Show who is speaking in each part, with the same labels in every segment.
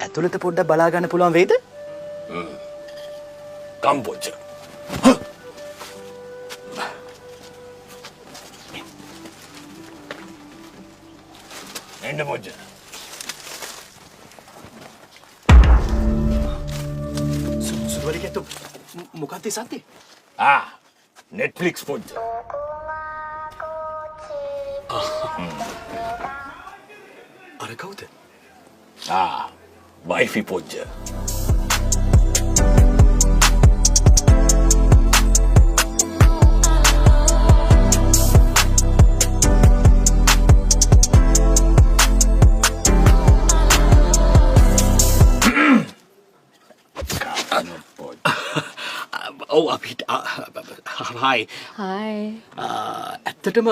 Speaker 1: ඇතුළත පොඩ්ඩක් බලා ගන්න පුළුවන් වේද?
Speaker 2: කම් පොච්ච. එන්න පොච්ච.
Speaker 1: සුදුවලිගේ ඇත්තෝ මොකක්ද ඒ සද්දේ?
Speaker 2: නෙට්ෆ්ලික්ස් පොච්ච.
Speaker 1: අර කවුද?
Speaker 2: වයිෆි පොච්ච.
Speaker 1: ඔව් අපිට හායි. ඇත්තටම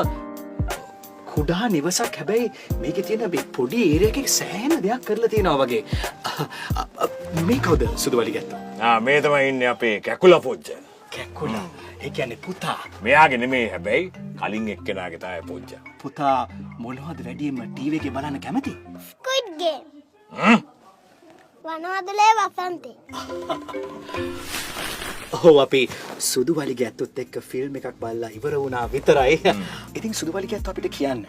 Speaker 1: කුඩා නිවසක් හැබැයි මේකේ තියෙන මේ පොඩි ඒරියා එකේ සෑහෙන දෙයක් කරලා තියෙනවා වගේ. මේ කවුද සුදුවලිගේ ඇත්තෝ?
Speaker 2: මේ තමයි ඉන්නේ අපේ කැකුලා පොච්ච.
Speaker 1: කැකුලා. ඒ කියන්නේ පුතා.
Speaker 2: මෙයාගේ නෙමෙයි හැබැයි කලින් එක්කෙනාගේ තමයි පොච්ච.
Speaker 1: පුතා මොනවද වැඩියෙන්ම ටීවී එකේ බලන්න කැමති?
Speaker 3: Squid game. වනවදලේ වසන්තේ.
Speaker 1: ඔව් අපි සුදුවලිගේ ඇත්තොත් එක්ක ෆිල්ම් එකක් බලලා ඉවර වුණා විතරයි. ඉතින් සුදුවලිගේ ඇත්තෝ අපිට කියන්න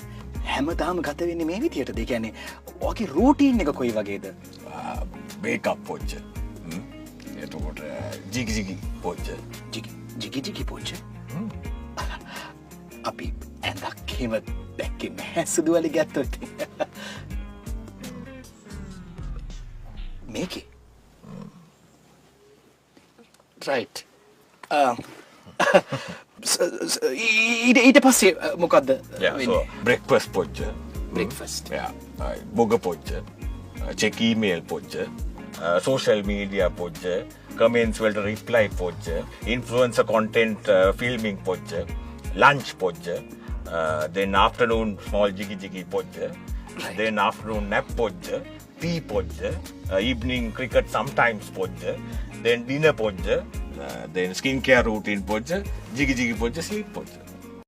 Speaker 1: හැමදාම ගත වෙන්නේ මේ විදියටද? ඒ කියන්නේ ඔයාගේ රූටීන් එක කොයි වගේද?
Speaker 2: මේකප් පොච්ච. එතකොට ජිගි ජිගි පොච්ච.
Speaker 1: ජිගි ජිගි පොච්ච. අපි ඇඳක් එහෙම දැක්කේ නැහැ සුදුවලිගේ ඇත්තොත්. මේකේ right. ඊට පස්සේ මොකක්ද?
Speaker 2: so breakfast පොච්ච.
Speaker 1: breakfast.
Speaker 2: බොග පොච්ච. check email පොච්ච. social media පොච්ච. comments වලට reply පොච්ච. influencer content filming පොච්ච. lunch පොච්ච. then afternoon small jiggy jiggy පොච්ච. then afternoon nap පොච්ච. tea පොච්ච. evening cricket sometimes පොච්ච. then dinner පොච්ච. then skincare routine පොච්ච. jiggy jiggy පොච්ච. sleep පොච්ච.